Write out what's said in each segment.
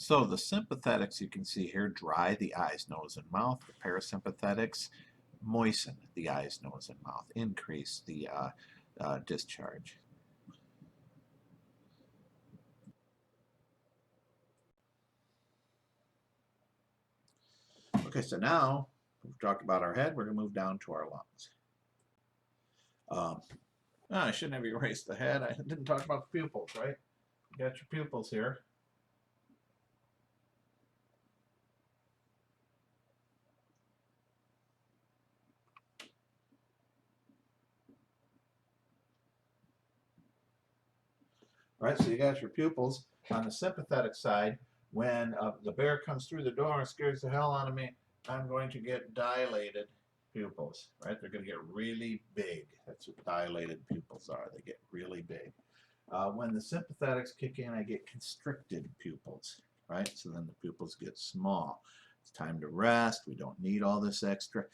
So the sympathetics you can see here dry the eyes, nose, and mouth. The parasympathetics moisten the eyes, nose, and mouth, increase the discharge. Okay, so now we've talked about our head. We're going to move down to our lungs. I shouldn't have erased the head. I didn't talk about the pupils, right? You got your pupils here. Right, so you got your pupils. On the sympathetic side, when the bear comes through the door and scares the hell out of me, I'm going to get dilated pupils, right? They're going to get really big. That's what dilated pupils are. They get really big. When the sympathetics kick in, I get constricted pupils, right? So then the pupils get small. It's time to rest. We don't need all this extra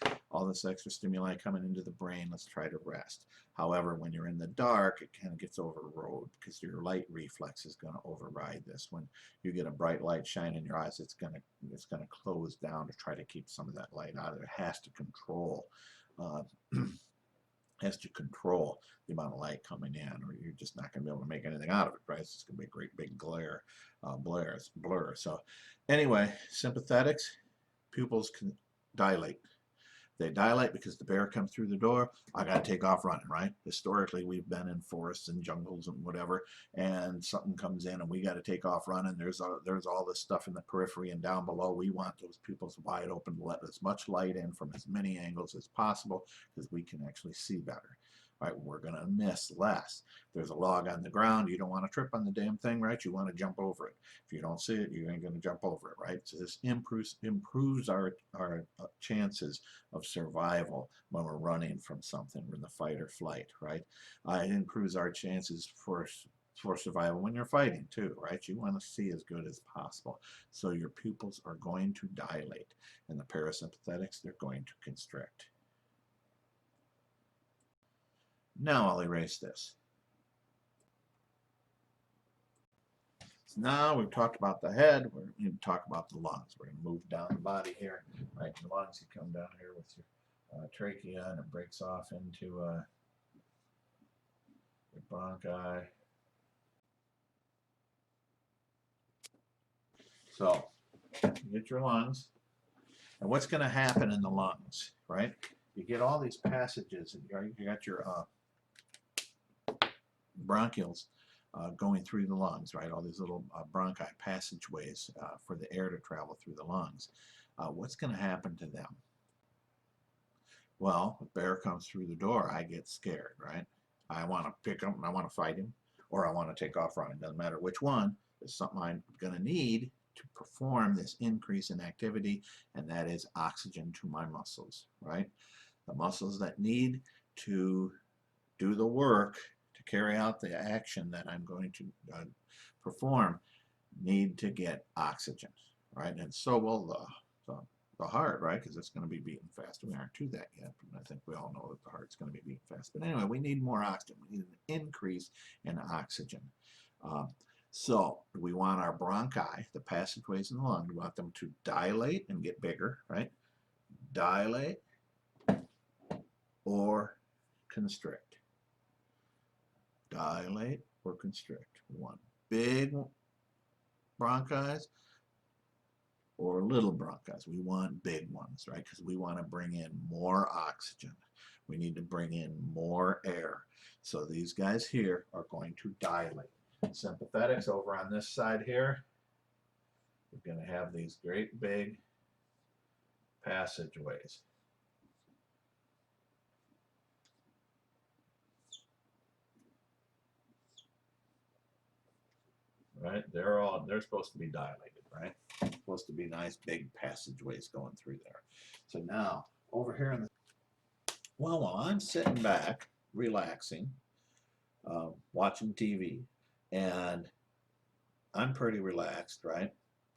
stimuli coming into the brain. Let's try to rest. However, when you're in the dark, it kind of gets overrode because your light reflex is going to override this. When you get a bright light shine in your eyes, it's going to close down to try to keep some of that light out of there. It has to control the amount of light coming in, or you're just not going to be able to make anything out of it, right? It's just going to be a great big blur. So anyway, sympathetics, pupils can dilate. They dilate because the bear comes through the door. I got to take off running, right? Historically, we've been in forests and jungles and whatever, and something comes in and we got to take off running. There's all this stuff in the periphery and down below. We want those pupils wide open to let as much light in from as many angles as possible because we can actually see better. Right, we're going to miss less. There's a log on the ground. You don't want to trip on the damn thing, right? You want to jump over it. If you don't see it, you ain't going to jump over it, right? So this improves our chances of survival when we're running from something. We're in the fight or flight, right? It improves our chances for survival when you're fighting too, right? You want to see as good as possible. So your pupils are going to dilate, and the parasympathetics, they're going to constrict. Now I'll erase this. So now we've talked about the head. We're going to talk about the lungs. We're going to move down the body here. Right, the lungs, you come down here with your trachea, and it breaks off into your bronchi. So you get your lungs. And what's going to happen in the lungs, right? You get all these passages, and you got your bronchioles going through the lungs, right? All these little bronchi passageways for the air to travel through the lungs. What's going to happen to them? Well, if a bear comes through the door, I get scared, right? I want to pick him, and I want to fight him, or I want to take off running. Doesn't matter which one. It's something I'm going to need to perform this increase in activity, and that is oxygen to my muscles, right? The muscles that need to do the work to carry out the action that I'm going to perform need to get oxygen, right? And so will the heart, right? Because it's going to be beating fast. We aren't to that yet, but I think we all know that the heart's going to be beating fast. But anyway, we need more oxygen. We need an increase in oxygen. So we want our bronchi, the passageways in the lung, we want them to dilate and get bigger, right? Dilate or constrict. Dilate or constrict. We want big bronchi or little bronchi. We want big ones, right? Because we want to bring in more oxygen. We need to bring in more air. So these guys here are going to dilate. Sympathetics over on this side here, we're going to have these great big passageways. Right? They're supposed to be dilated, right? Supposed to be nice big passageways going through there. So now over here in the while I'm sitting back, relaxing, watching TV, and I'm pretty relaxed, right?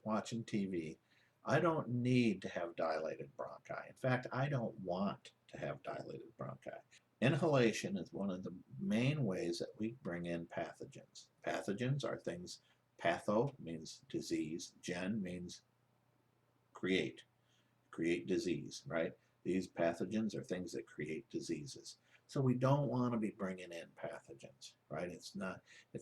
Watching TV. I don't need to have dilated bronchi. In fact, I don't want to have dilated bronchi. Inhalation is one of the main ways that we bring in pathogens. Pathogens are things Patho means disease. Gen means create disease, right? These pathogens are things that create diseases. So we don't want to be bringing in pathogens, right? It's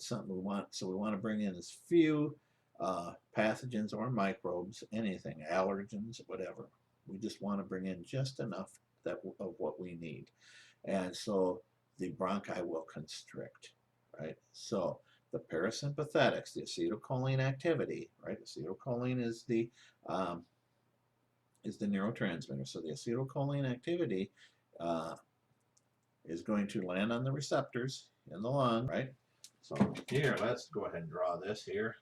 something we want. So we want to bring in as few pathogens or microbes, anything, allergens, whatever. We just want to bring in just enough of what we need. And so the bronchi will constrict, right? So the parasympathetics, the acetylcholine activity, right? Acetylcholine is the neurotransmitter. So the acetylcholine activity is going to land on the receptors in the lung, right? So here, let's go ahead and draw this here.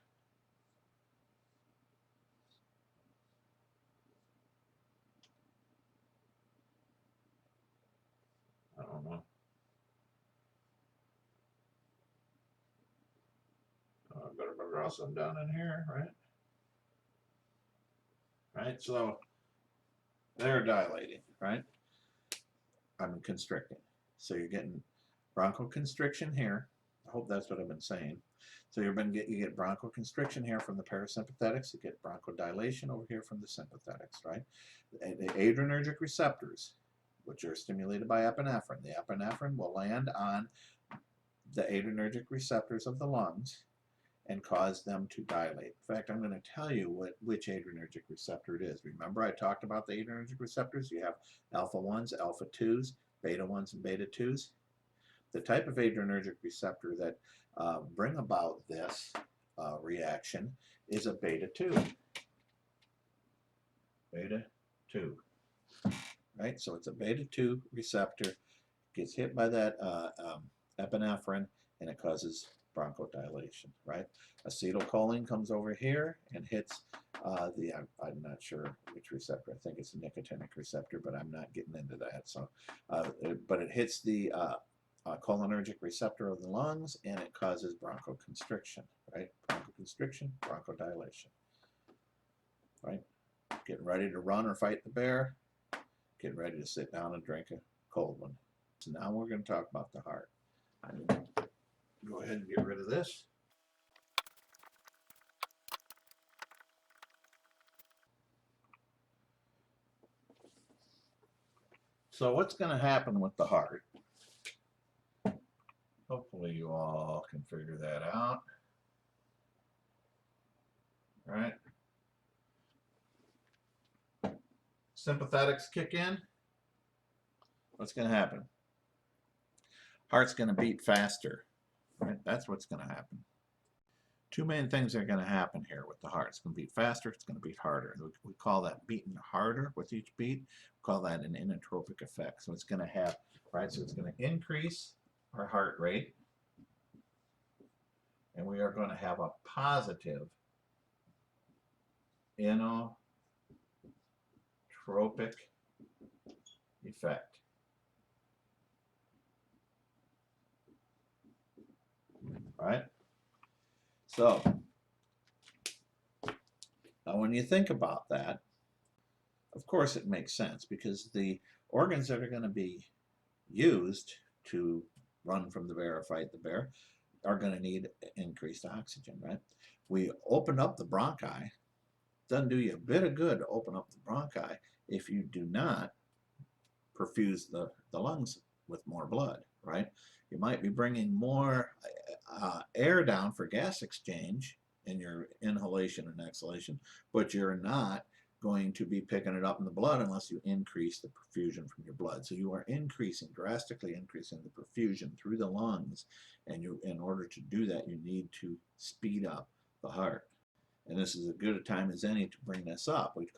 I don't know. I better draw some down in here, right? Right, so they're dilating, right? I'm constricting. So you're getting bronchoconstriction here. I hope that's what I've been saying. So you get bronchoconstriction here from the parasympathetics. You get bronchodilation over here from the sympathetics, right? The adrenergic receptors, which are stimulated by epinephrine. The epinephrine will land on the adrenergic receptors of the lungs and cause them to dilate. In fact, I'm going to tell you which adrenergic receptor it is. Remember I talked about the adrenergic receptors? You have alpha 1s, alpha 2s, beta 1s, and beta 2s. The type of adrenergic receptor that bring about this reaction is a beta 2. Beta 2. Right? So it's a beta 2 receptor, gets hit by that epinephrine, and it causes bronchodilation, right? Acetylcholine comes over here and hits I'm not sure which receptor. I think it's a nicotinic receptor, but I'm not getting into that. So, but it hits the cholinergic receptor of the lungs, and it causes bronchoconstriction, right? Bronchoconstriction, bronchodilation, right? Getting ready to run or fight the bear, getting ready to sit down and drink a cold one. So now we're going to talk about the heart. Go ahead and get rid of this. So what's going to happen with the heart? Hopefully you all can figure that out. All right. Sympathetics kick in. What's going to happen? Heart's going to beat faster. Right? That's what's going to happen. Two main things are going to happen here with the heart. It's going to beat faster. It's going to beat harder. We call that beating harder with each beat. We call that an inotropic effect. So it's going to have, right? So it's going to increase our heart rate. And we are going to have a positive inotropic effect. Right? So, now when you think about that, of course it makes sense, because the organs that are going to be used to run from the bear or fight the bear are going to need increased oxygen, right? We open up the bronchi. Doesn't do you a bit of good to open up the bronchi if you do not perfuse the lungs with more blood, right? You might be bringing more air down for gas exchange in your inhalation and exhalation, but you're not going to be picking it up in the blood unless you increase the perfusion from your blood. So you are drastically increasing the perfusion through the lungs, and in order to do that, you need to speed up the heart. And this is as good a time as any to bring this up. We'd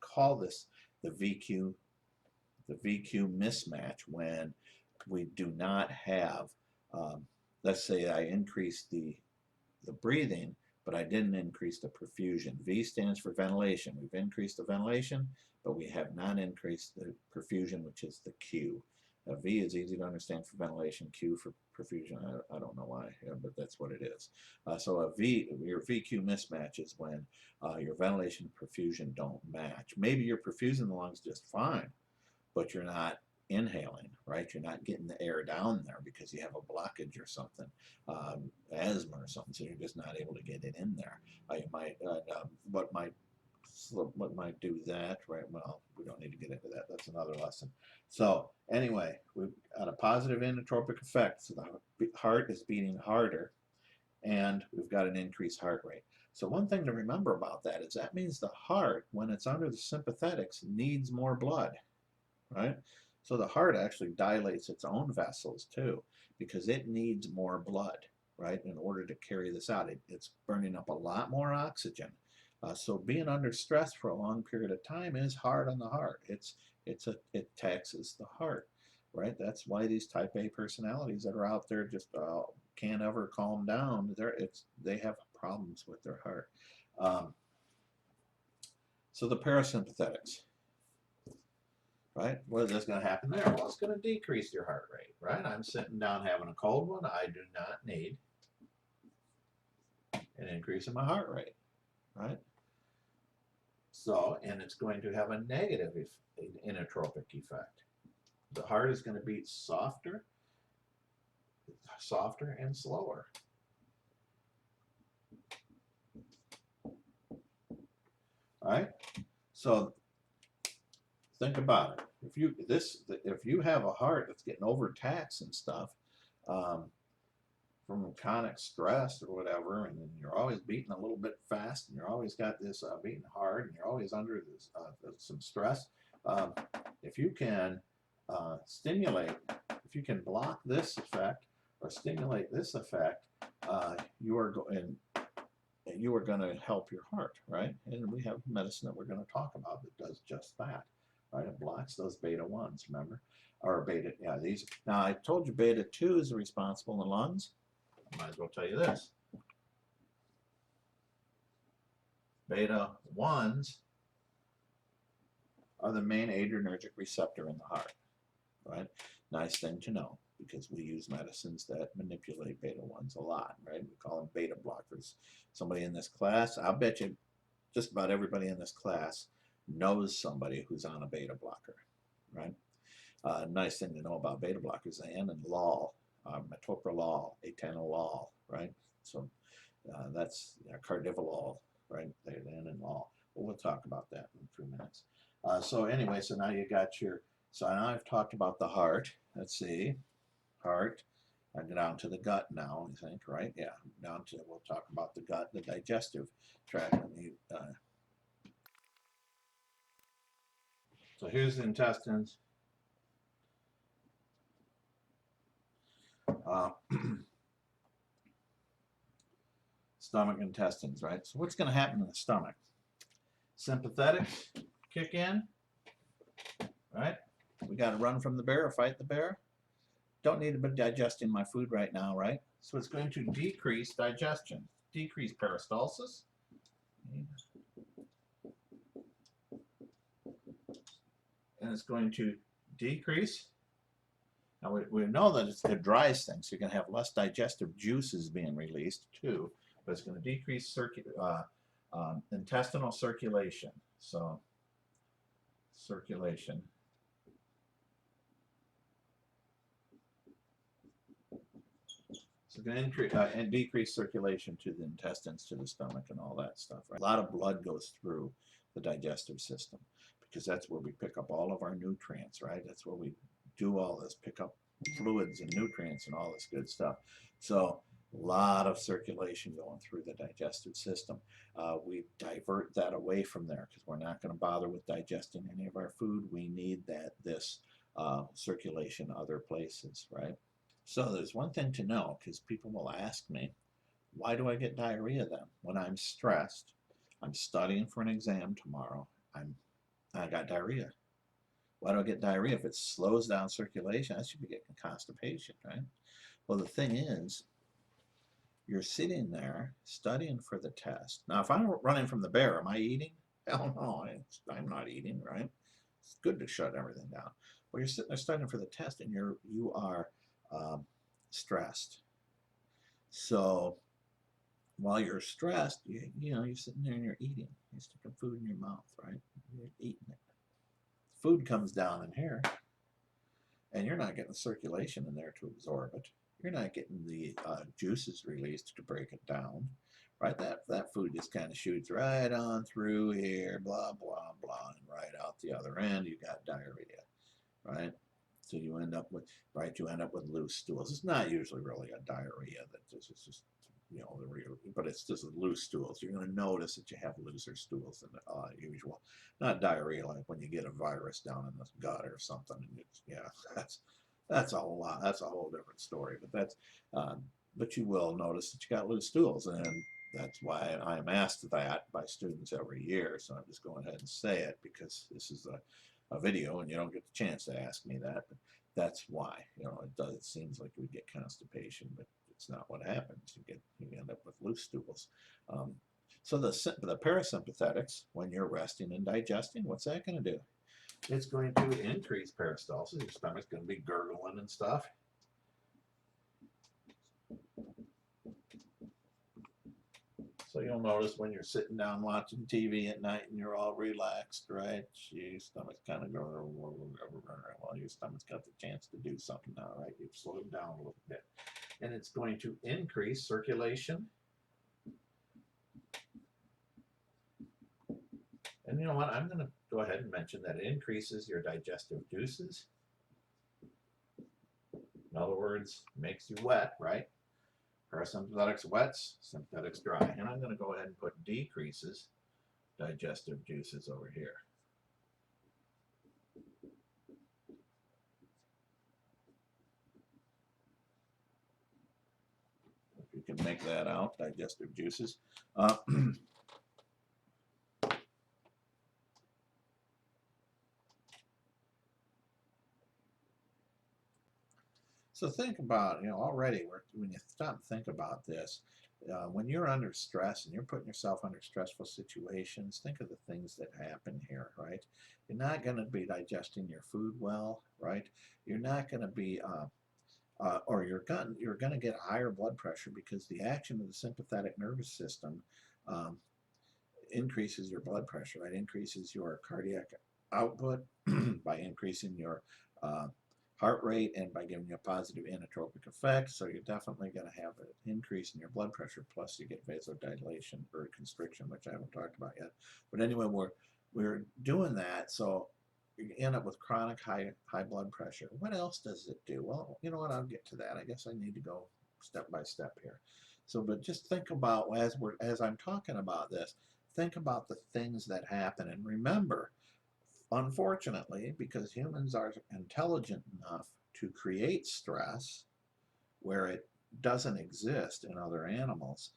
call this the VQ mismatch, when we do not have, let's say I increased the breathing, but I didn't increase the perfusion. V stands for ventilation. We've increased the ventilation, but we have not increased the perfusion, which is the Q. V is easy to understand for ventilation, Q for perfusion. I don't know why, but that's what it is. So your VQ mismatch is when your ventilation and perfusion don't match. Maybe you're perfusing the lungs just fine, but you're not inhaling, right? You're not getting the air down there because you have a blockage or something, asthma or something, so you're just not able to get it in there. You might, what might do that, right? Well, we don't need to get into that. That's another lesson. So anyway, we've got a positive inotropic effect. So the heart is beating harder, and we've got an increased heart rate. So one thing to remember about that is that means the heart, when it's under the sympathetics, needs more blood, right? So the heart actually dilates its own vessels too, because it needs more blood, right, in order to carry this out. It's burning up a lot more oxygen. So being under stress for a long period of time is hard on the heart. It taxes the heart, right? That's why these type A personalities that are out there just can't ever calm down. They have problems with their heart. So the parasympathetics, right? What is going to happen there? Well, it's going to decrease your heart rate, right? I'm sitting down having a cold one. I do not need an increase in my heart rate, right? So, and it's going to have a negative inotropic effect. The heart is going to beat softer and slower. All right? So think about it. If you have a heart that's getting overtaxed and stuff, from chronic stress or whatever, and then you're always beating a little bit fast, and you're always got this beating hard, and you're always under this some stress. If you can stimulate, if you can block this effect or stimulate this effect, you are going to help your heart, right? And we have medicine that we're going to talk about that does just that, right? It blocks those beta 1s, remember? Or beta, yeah, these. Now, I told you beta 2 is responsible in the lungs. I might as well tell you this. Beta 1s are the main adrenergic receptor in the heart, right? Nice thing to know, because we use medicines that manipulate beta 1s a lot, right? We call them beta blockers. Somebody in this class, I'll bet you just about everybody in this class knows somebody who's on a beta blocker, right? Nice thing to know about beta blockers, anandrolol, metoprolol, atenolol, right? So that's cardivolol, right? Anandrolol. Well, we'll talk about that in a few minutes. So anyway, so now you got so now I've talked about the heart. Let's see, heart. I get down to the gut now, I think, right? Yeah, we'll talk about the gut, the digestive tract. So here's the intestines. Stomach, intestines, right? So what's going to happen in the stomach? Sympathetics kick in, right? We got to run from the bear or fight the bear. Don't need to be digesting my food right now, right? So it's going to decrease digestion, decrease peristalsis. And it's going to decrease. Now we know that it dries things, so you're going to have less digestive juices being released too, but it's going to decrease intestinal circulation. So circulation. So it's going to increase and decrease circulation to the intestines, to the stomach, and all that stuff. Right? A lot of blood goes through the digestive system, because that's where we pick up all of our nutrients, right? That's where we do all this, pick up fluids and nutrients and all this good stuff. So a lot of circulation going through the digestive system. We divert that away from there, because we're not going to bother with digesting any of our food. We need this circulation other places, right? So there's one thing to know, because people will ask me, why do I get diarrhea then? When I'm stressed, I'm studying for an exam tomorrow, I got diarrhea. Why do I get diarrhea? If it slows down circulation, I should be getting constipation, right? Well, the thing is, you're sitting there studying for the test. Now, if I'm running from the bear, am I eating? Hell no, I'm not eating, right? It's good to shut everything down. Well, you're sitting there studying for the test, and you are stressed. So while you're stressed, you're sitting there and you're eating. You're sticking food in your mouth, right? You're eating it. Food comes down in here. and you're not getting circulation in there to absorb it. You're not getting the juices released to break it down, right? That food just kind of shoots right on through here, blah, blah, blah, and right out the other end, you got diarrhea, right? So you end up with, right, you end up with loose stools. It's not usually really a diarrhea that it's just, you know, but it's just loose stools. You're going to notice that you have looser stools than usual. Not diarrhea like when you get a virus down in the gut or something. And it's, yeah, that's a whole lot. That's a whole different story. But that's, but you will notice that you got loose stools, and that's why I'm asked that by students every year. So I'm just going ahead and say it because this is a video and you don't get the chance to ask me that. But that's why, you know, it seems like we get constipation, but it's not what happens. You end up with loose stools. So the parasympathetics, when you're resting and digesting, what's that going to do? It's going to increase peristalsis. Your stomach's going to be gurgling and stuff. So you'll notice when you're sitting down watching TV at night and you're all relaxed, right? Your stomach's kind of going, well, your stomach's got the chance to do something now, right? You've slowed down a little bit. And it's going to increase circulation. And you know what? I'm going to go ahead and mention that it increases your digestive juices. In other words, makes you wet, right? Parasympathetics wets, sympathetics dry. And I'm going to go ahead and put decreases digestive juices over here. If you can make that out, digestive juices. So think about, you know, already when you stop and think about this, when you're under stress and you're putting yourself under stressful situations, think of the things that happen here, right? You're not going to be digesting your food well, right? You're not going to be, or you're going to get higher blood pressure because the action of the sympathetic nervous system increases your blood pressure, right? Increases your cardiac output by increasing your heart rate and by giving you a positive inotropic effect. So you're definitely going to have an increase in your blood pressure, plus you get vasodilation or constriction, which I haven't talked about yet. But anyway, we're doing that, so you end up with chronic high blood pressure. What else does it do? Well, you know what, I'll get to that. I guess I need to go step by step here. So, but just think about, as I'm talking about this, think about the things that happen, and remember, unfortunately, because humans are intelligent enough to create stress where it doesn't exist in other animals,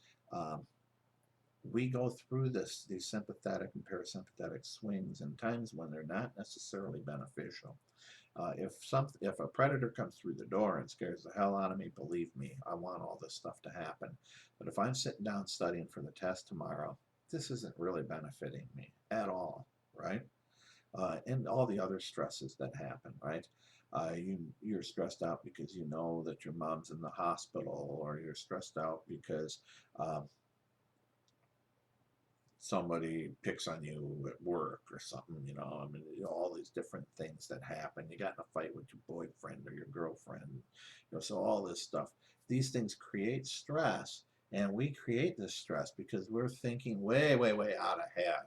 we go through these sympathetic and parasympathetic swings in times when they're not necessarily beneficial. If a predator comes through the door and scares the hell out of me, believe me, I want all this stuff to happen. But if I'm sitting down studying for the test tomorrow, this isn't really benefiting me at all, right? And all the other stresses that happen, right? You're stressed out because you know that your mom's in the hospital, or you're stressed out because somebody picks on you at work or something, you know. I mean, all these different things that happen. You got in a fight with your boyfriend or your girlfriend, you know, so all this stuff. These things create stress, and we create this stress because we're thinking way, way, way out ahead,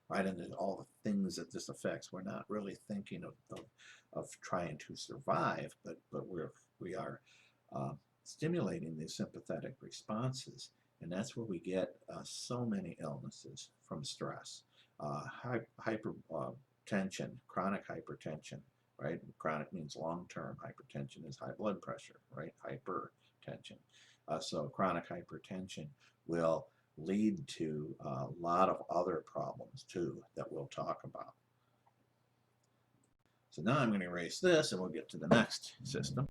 right? And then all the things that this affects, we're not really thinking of trying to survive, but we are stimulating these sympathetic responses, and that's where we get so many illnesses from stress. Hypertension, chronic hypertension, right? Chronic means long-term. Hypertension is high blood pressure, right? Hypertension. So chronic hypertension will lead to a lot of other problems too that we'll talk about. So now I'm going to erase this and we'll get to the next system.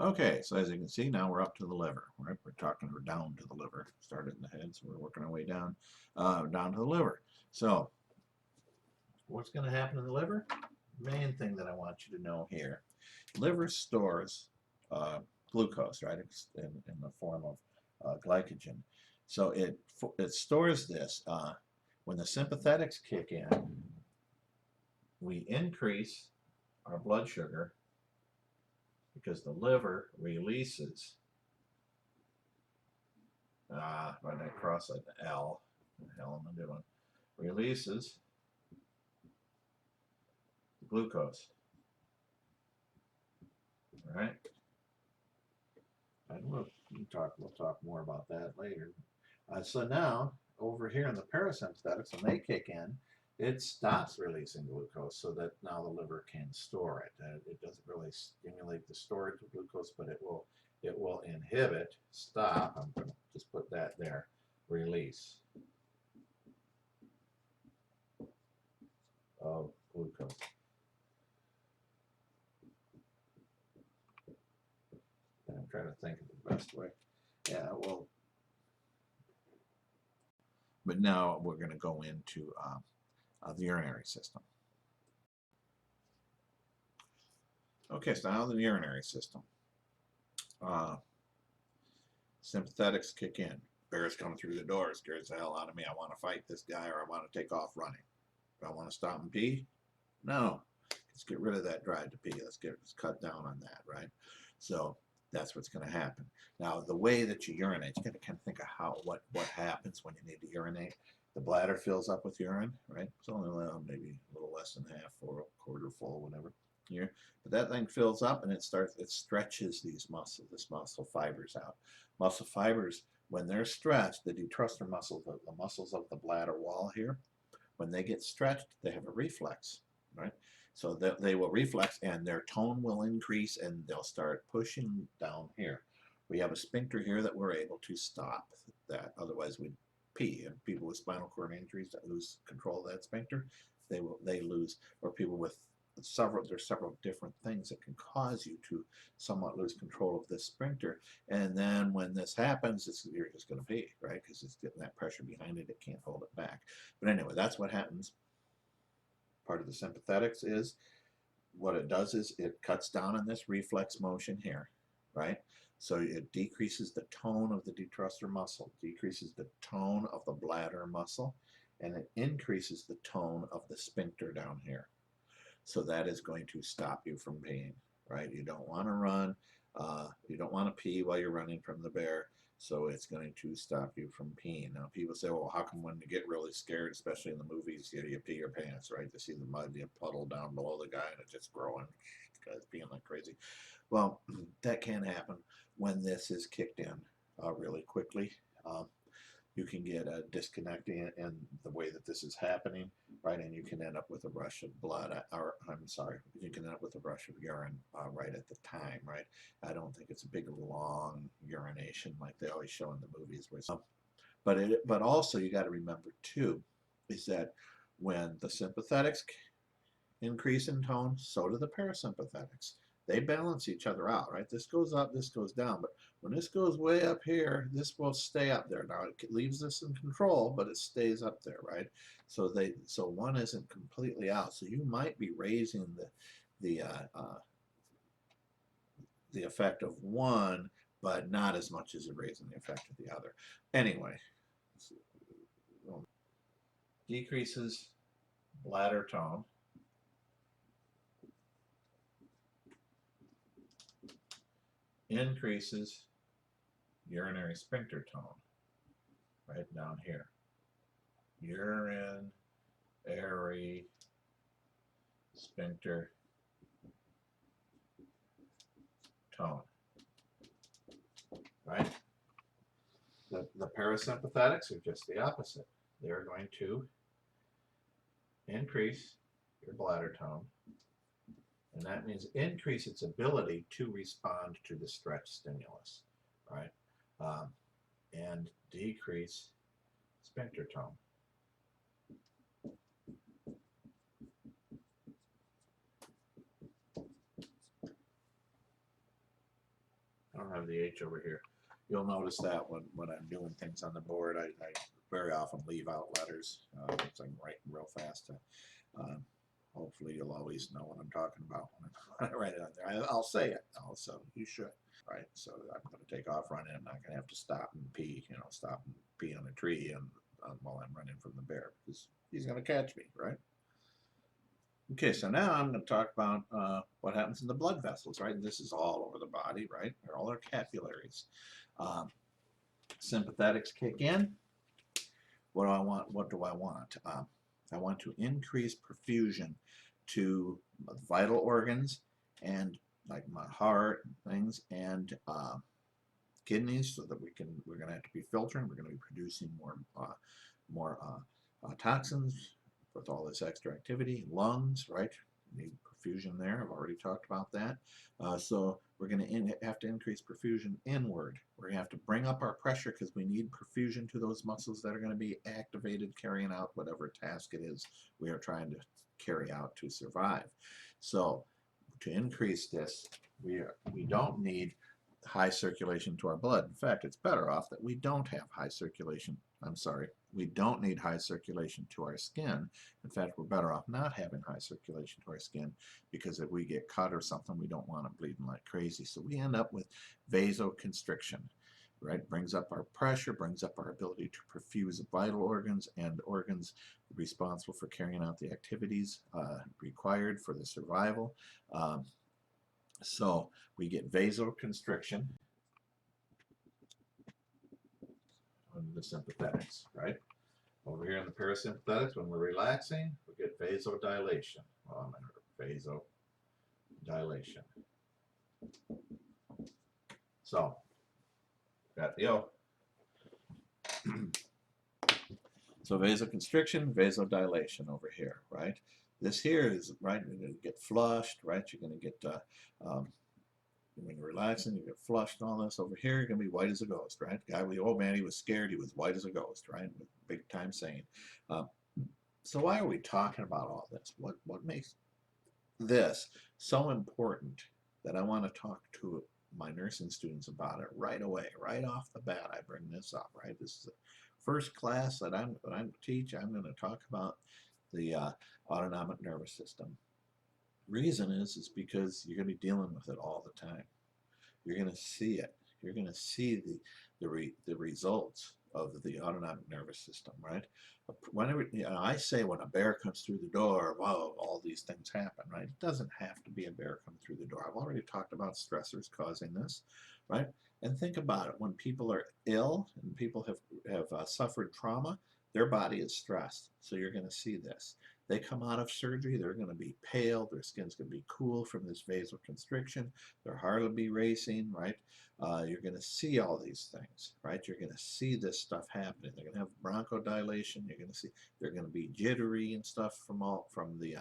Okay, so as you can see, now we're up to the liver, right? We're down to the liver. Started in the head, so we're working our way down, down to the liver. So what's going to happen in the liver? Main thing that I want you to know here, liver stores glucose, right? It's in the form of glycogen. So it stores this. When the sympathetics kick in, we increase our blood sugar because the liver releases, when I cross an L, what the hell am I doing? Releases glucose, right? And we'll talk more about that later. So now, over here in the parasympathetics, when they kick in, it stops releasing glucose so that now the liver can store it. It doesn't really stimulate the storage of glucose, but it will inhibit, stop, I'm going to just put that there, release of glucose. And I'm trying to think of the best way. Yeah, well, but now we're going to go into the urinary system. Okay, so now the urinary system. Sympathetics kick in. Bear's coming through the door, scares the hell out of me. I want to fight this guy, or I want to take off running. Do I want to stop and pee? No. Let's get rid of that drive to pee. Let's cut down on that, right? So that's what's going to happen. Now, the way that you urinate, you got to kind of think of what happens when you need to urinate. The bladder fills up with urine, right? It's only maybe a little less than half or a quarter full, whatever. Here, but that thing fills up and it stretches these muscle fibers out. Muscle fibers, when they're stretched, the detrusor muscle, the muscles of the bladder wall here, when they get stretched, they have a reflex, right? So they will reflex and their tone will increase and they'll start pushing down here. We have a sphincter here that we're able to stop that. Otherwise, we'd pee. And people with spinal cord injuries that lose control of that sphincter, they lose, or people with there's several different things that can cause you to somewhat lose control of this sphincter. And then when this happens, you're just going to pee, right? Because it's getting that pressure behind it. It can't hold it back. But anyway, that's what happens. Part of the sympathetics is what it does is it cuts down on this reflex motion here, right? So it decreases the tone of the detrusor muscle, decreases the tone of the bladder muscle, and it increases the tone of the sphincter down here. So that is going to stop you from peeing, right? You don't want to run. You don't want to pee while you're running from the bear. So it's going to stop you from peeing. Now, people say, well, how come when you get really scared, especially in the movies, you pee your pants, right? You see the mud, you puddle down below the guy and it's just growing. The guy's peeing like crazy. Well, that can happen when this is kicked in really quickly. You can get a disconnecting in the way that this is happening, right? And you can end up with a rush of blood, or I'm sorry, you can end up with a rush of urine right at the time, right? I don't think it's a big, long urination like they always show in the movies. But also you got to remember too, is that when the sympathetics increase in tone, so do the parasympathetics. They balance each other out, right? This goes up, this goes down, but when this goes way up here, this will stay up there. Now it leaves this in control, but it stays up there, right? So one isn't completely out. So you might be raising the effect of one, but not as much as you're raising the effect of the other. Anyway, decreases bladder tone. Increases urinary sphincter tone, right down here. Urinary sphincter tone, right? The parasympathetics are just the opposite. They're going to increase your bladder tone, and that means increase its ability to respond to the stretch stimulus, right? And decrease sphincter tone. I don't have the H over here. You'll notice that when I'm doing things on the board, I very often leave out letters. So I'm writing real fast. Hopefully you'll always know what I'm talking about when I write it on there. I'll say it also. You should. Right. So I'm going to take off running. I'm not going to have to stop and pee. Stop and pee on a tree and while I'm running from the bear because he's going to catch me. Right. Okay, so now I'm going to talk about what happens in the blood vessels, right? And this is all over the body, right? They're all our capillaries. Um, Sympathetics kick in. What do I want? What do I want? I want to increase perfusion to vital organs and like my heart and things and kidneys, so that we're going to have to be filtering. We're going to be producing more toxins with all this extra activity. Lungs, right? Need perfusion there. I've already talked about that. So we're going to have to increase perfusion inward. We're going to have to bring up our pressure because we need perfusion to those muscles that are going to be activated, carrying out whatever task it is we are trying to carry out to survive. So to increase this, we don't need high circulation to our blood. In fact, it's better off that we don't have high circulation. I'm sorry, we don't need high circulation to our skin. In fact, we're better off not having high circulation to our skin, because if we get cut or something, we don't want it bleeding like crazy. So we end up with vasoconstriction, right? Brings up our pressure, brings up our ability to perfuse vital organs and organs responsible for carrying out the activities required for the survival. So we get vasoconstriction on the sympathetics, right? Over here in the parasympathetics, when we're relaxing, we get vasodilation. Oh, vasodilation. So, got the O. So vasoconstriction, vasodilation over here, right? This here is, right, you're going to get flushed, right? You're going to get, when you're relaxing, you get flushed and all this. Over here, you're going to be white as a ghost, right? The guy, the old man, he was scared. He was white as a ghost, right? Big time saying. So why are we talking about all this? What makes this so important that I want to talk to my nursing students about it right away, right off the bat? I bring this up, right? This is the first class that I'm teach. I'm going to talk about the autonomic nervous system. Reason is because you're going to be dealing with it all the time. You're going to see it. You're going to see the results of the autonomic nervous system, right? Whenever, I say when a bear comes through the door, wow, all these things happen, right? It doesn't have to be a bear come through the door. I've already talked about stressors causing this, right? And think about it. When people are ill and people have suffered trauma, their body is stressed. So you're going to see this. They come out of surgery, they're going to be pale, their skin's going to be cool from this vasoconstriction, their heart will be racing, right? You're going to see all these things, right? You're going to see this stuff happening. They're going to have bronchodilation. You're going to see they're going to be jittery and stuff from the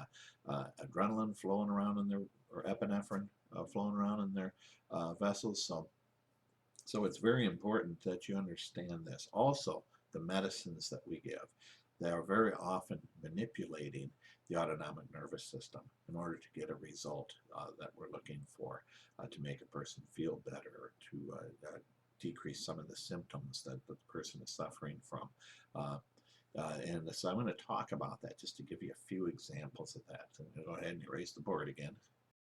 adrenaline flowing around in their, or epinephrine flowing around in their vessels. So it's very important that you understand this. Also, the medicines that we give, they are very often manipulating the autonomic nervous system in order to get a result that we're looking for, to make a person feel better, or to decrease some of the symptoms that the person is suffering from. And so I'm going to talk about that just to give you a few examples of that. So I'm going to go ahead and erase the board again.